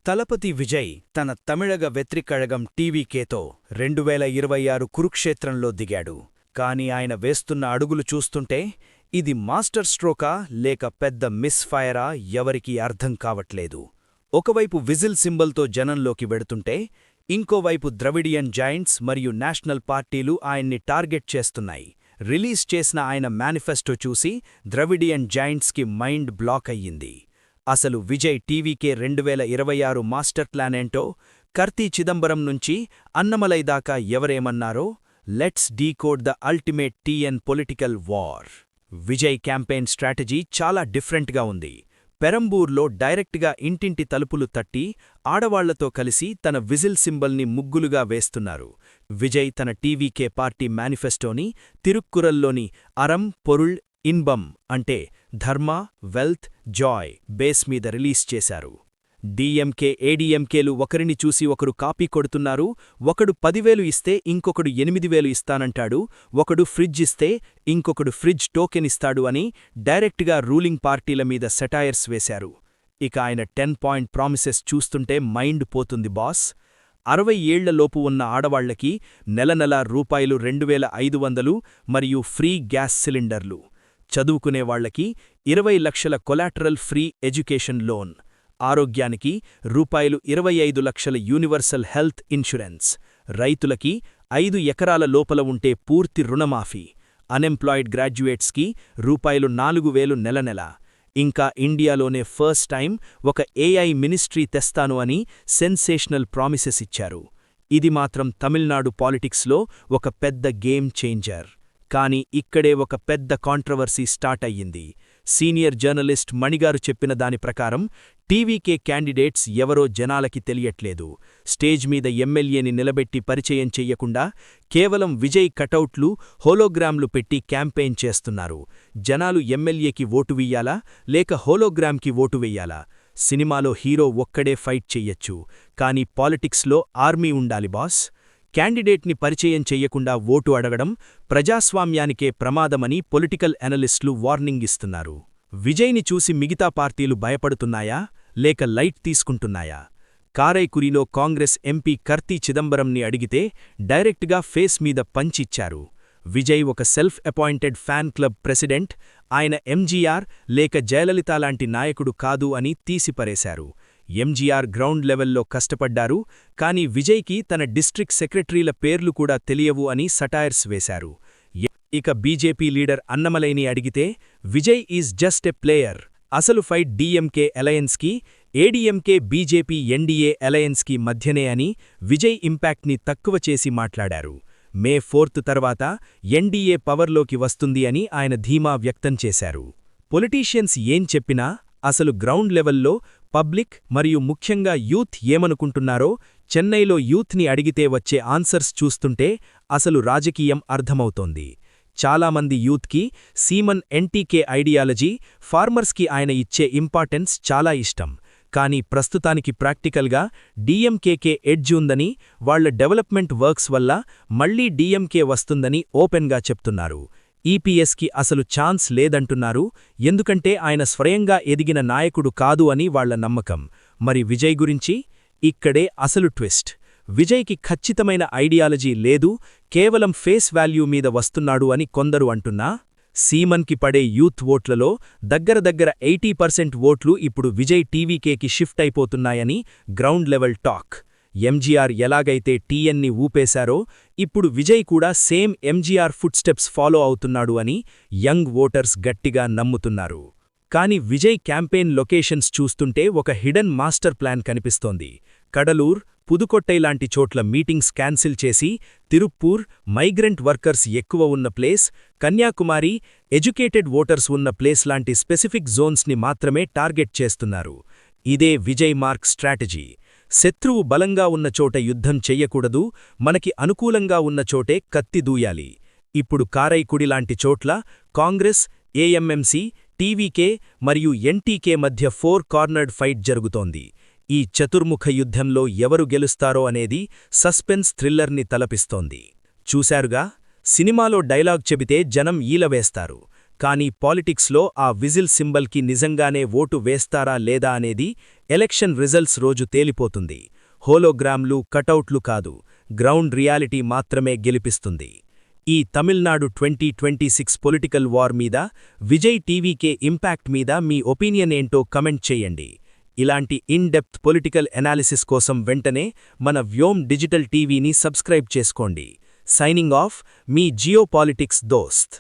తలపతి విజయ్ తన తమిళగ వెత్రికళగం టీవీకేతో 2026 కురుక్షేత్రంలో దిగాడు. కాని ఆయన వేస్తున్న అడుగులు చూస్తుంటే ఇది మాస్టర్ స్ట్రోకా లేక పెద్ద మిస్ ఫైరా ఎవరికీ అర్థం కావట్లేదు. ఒకవైపు విజిల్ సింబల్తో జనంలోకి వెడుతుంటే ఇంకోవైపు ద్రవిడియన్ జాయింట్స్ మరియు నేషనల్ పార్టీలు ఆయన్ని టార్గెట్ చేస్తున్నాయి. రిలీజ్ చేసిన ఆయన మేనిఫెస్టో చూసి ద్రవిడియన్ జాయింట్స్కి మైండ్ బ్లాక్ అయ్యింది. అసలు విజయ్ టీవీకే 2026 మాస్టర్ ప్లాన్ ఏంటో, కార్తీ చిదంబరం నుంచి అన్నమలై దాకా ఎవరేమన్నారో let's decode the ultimate TN political war. Vijay campaign strategy చాలా డిఫరెంట్గా ఉంది. పెరంబూర్లో డైరెక్ట్గా ఇంటింటి తలుపులు తట్టి ఆడవాళ్లతో కలిసి తన విజిల్ సింబల్ని ముగ్గులుగా వేస్తున్నారు. విజయ్ తన టీవీకే పార్టీ మేనిఫెస్టోని తిరుక్కురల్లోని అరం పొరుళ్ ఇన్బం అంటే ధర్మ, వెల్త్, జాయ్ బేస్ మీద రిలీజ్ చేశారు. డీఎంకే ఏడీఎంకేలు ఒకరిని చూసి ఒకరు కాపీ కొడుతున్నారు. ఒకడు 10,000 ఇస్తే ఇంకొకడు 8,000 ఇస్తానంటాడు. ఒకడు ఫ్రిడ్జ్ ఇస్తే ఇంకొకడు ఫ్రిడ్జ్ టోకెన్ ఇస్తాడు అని డైరెక్ట్గా రూలింగ్ పార్టీల మీద సెటైర్స్ వేశారు. ఇక ఆయన 10 పాయింట్ ప్రామిసెస్ చూస్తుంటే మైండ్ పోతుంది బాస్. 60 ఏళ్లలోపు ఉన్న ఆడవాళ్లకి నెల రూపాయలు 2,500 మరియు ఫ్రీ గ్యాస్ సిలిండర్లు. చదువుకునేవాళ్లకి 20 లక్షల కొలాటరల్ ఫ్రీ ఎడ్యుకేషన్ లోన్. ఆరోగ్యానికి రూపాయలు 25 లక్షల యూనివర్సల్ హెల్త్ ఇన్షురెన్స్. రైతులకి 5 ఎకరాల లోపల ఉంటే పూర్తి రుణమాఫీ. అన్ఎంప్లాయిడ్ గ్రాడ్యుయేట్స్కి రూపాయలు 4,000 నెల. ఇంకా ఇండియాలోనే ఫస్ట్ టైం ఒక ఏఐ మినిస్ట్రీ తెస్తాను అని సెన్సేషనల్ ప్రామిసెస్ ఇచ్చారు. ఇది మాత్రం తమిళనాడు పాలిటిక్స్లో ఒక పెద్ద గేమ్ చేంజర్. కానీ ఇక్కడే ఒక పెద్ద కాంట్రవర్సీ స్టార్ట్ అయ్యింది. సీనియర్ జర్నలిస్ట్ మణిగారు చెప్పిన దాని ప్రకారం టీవీకే క్యాండిడేట్స్ ఎవరో జనాలకి తెలియట్లేదు. స్టేజ్ మీద ఎమ్మెల్యేని నిలబెట్టి పరిచయం చెయ్యకుండా కేవలం విజయ్ కటౌట్లు, హోలోగ్రామ్లు పెట్టి క్యాంపెయిన్ చేస్తున్నారు. జనాలు ఎమ్మెల్యేకి ఓటు వెయ్యాలా లేక హోలోగ్రామ్కి ఓటు వెయ్యాలా? సినిమాలో హీరో ఒక్కడే ఫైట్ చెయ్యొచ్చు, కానీ పాలిటిక్స్లో ఆర్మీ ఉండాలి బాస్. క్యాండిడేట్ని పరిచయం చెయ్యకుండా ఓటు అడగడం ప్రజాస్వామ్యానికే ప్రమాదమని పొలిటికల్ అనలిస్టులు వార్నింగ్ ఇస్తున్నారు. విజయ్ని చూసి మిగతా పార్టీలు భయపడుతున్నాయా లేక లైట్ తీసుకుంటున్నాయా? కారైకురిలో కాంగ్రెస్ ఎంపీ కార్తీ చిదంబరంని అడిగితే డైరెక్ట్గా ఫేస్ మీద పంచిచ్చారు. విజయ్ ఒక self appointed fan club president, ఆయన ఎంజీఆర్ లేక జయలలిత లాంటి నాయకుడు కాదు అని తీసిపరేశారు. ఎంజీఆర్ గ్రౌండ్ లెవెల్లో కష్టపడ్డారు, కానీ విజయ్కి తన డిస్ట్రిక్ట్ సెక్రటరీల పేర్లు కూడా తెలియవు అని సటైర్స్ వేశారు. ఇక బీజేపీ లీడర్ అన్నమలైని అడిగితే Vijay is just a player, అసలు ఫైట్ డీఎంకే అలయన్స్కి, ఏడీఎంకే బీజేపీ ఎన్డీఏ అలయన్స్కి మధ్యనే అని విజయ్ ఇంపాక్ట్ని తక్కువ చేసి మాట్లాడారు. మే 4 తర్వాత ఎన్డీఏ పవర్లోకి వస్తుంది అని ఆయన ధీమా వ్యక్తం చేశారు. పొలిటీషియన్స్ ఏం చెప్పినా అసలు గ్రౌండ్ లెవెల్లో పబ్లిక్ మరియు ముఖ్యంగా యూత్ ఏమనుకుంటున్నారో చెన్నైలో యూత్ని అడిగితే వచ్చే ఆన్సర్స్ చూస్తుంటే అసలు రాజకీయం అర్థమవుతోంది. చాలామంది యూత్కి సీమన్ ఎన్టీకే ఐడియాలజీ, ఫార్మర్స్కి ఆయన ఇచ్చే ఇంపార్టెన్స్ చాలా ఇష్టం. కానీ ప్రస్తుతానికి ప్రాక్టికల్గా డీఎంకేకే ఎడ్జ్ ఉందని, వాళ్ల డెవలప్మెంట్ వర్క్స్ వల్ల మళ్లీ డీఎంకే వస్తుందని ఓపెన్గా చెప్తున్నారు. ఈపీఎస్కి అసలు ఛాన్స్ లేదంటున్నారు, ఎందుకంటే ఆయన స్వయంగా ఎదిగిన నాయకుడు కాదు అని వాళ్ల నమ్మకం. మరి విజయ్ గురించి? ఇక్కడే అసలు ట్విస్ట్. విజయ్కి ఖచ్చితమైన ఐడియాలజీ లేదు, కేవలం ఫేస్ వాల్యూ మీద వస్తున్నాడు అని కొందరు అంటున్నా, సీమన్కి పడే యూత్ ఓట్లలో దగ్గర 80% ఓట్లు ఇప్పుడు విజయ్ టీవీకేకి షిఫ్ట్ అయిపోతున్నాయని గ్రౌండ్ లెవెల్ టాక్. ఎంజీఆర్ ఎలాగైతే టీఎన్ని ఊపేశారో ఇప్పుడు విజయ్ కూడా same MGR footsteps follow అవుతున్నాడు అని యంగ్ ఓటర్స్ గట్టిగా నమ్ముతున్నారు. కాని విజయ్ క్యాంపెయిన్ లొకేషన్స్ చూస్తుంటే ఒక హిడెన్ మాస్టర్ ప్లాన్ కనిపిస్తోంది. కడలూర్, పుదుకొట్టై లాంటి చోట్ల మీటింగ్స్ క్యాన్సిల్ చేసి తిరుప్పూర్, మైగ్రెంట్ వర్కర్స్ ఎక్కువ ఉన్న ప్లేస్, కన్యాకుమారి, ఎడ్యుకేటెడ్ ఓటర్స్ ఉన్న ప్లేస్ లాంటి స్పెసిఫిక్ జోన్స్ని మాత్రమే టార్గెట్ చేస్తున్నారు. ఇదే విజయ్ మార్క్ స్ట్రాటజీ. శత్రువు బలంగా ఉన్న చోట యుద్ధం చెయ్యకూడదు, మనకి అనుకూలంగా ఉన్న చోటే కత్తి దూయాలి. ఇప్పుడు కారైకుడి లాంటి చోట్ల కాంగ్రెస్, ఏఎంఎంసీ, టీవీకే మరియు ఎన్టీకే మధ్య 4 కార్నర్డ్ ఫైట్ జరుగుతోంది. ఈ చతుర్ముఖ యుద్ధంలో ఎవరు గెలుస్తారో అనేది సస్పెన్స్ థ్రిల్లర్ని తలపిస్తోంది. చూశారుగా, సినిమాలో డైలాగ్ చెబితే జనం ఈలవేస్తారు, కానీ పాలిటిక్స్లో ఆ విజిల్ సింబల్కి నిజంగానే ఓటు వేస్తారా లేదా అనేది ఎలక్షన్ రిజల్ట్స్ రోజు తేలిపోతుంది. హోలోగ్రామ్లు కటౌట్లు కాదు, గ్రౌండ్ రియాలిటీ మాత్రమే గెలిపిస్తుంది. ఈ తమిళనాడు 2026 పొలిటికల్ వార్ మీద విజయ్ టీవీకే ఇంపాక్ట్ మీద మీ ఒపీనియన్ ఏంటో కమెంట్ చేయండి. ఇలాంటి ఇన్ డెప్త్ పొలిటికల్ ఎనాలిసిస్ కోసం వెంటనే మన వ్యోమ్ డిజిటల్ టీవీని సబ్స్క్రైబ్ చేసుకోండి. సైనింగ్ ఆఫ్, మీ జియోపాలిటిక్స్ దోస్త్.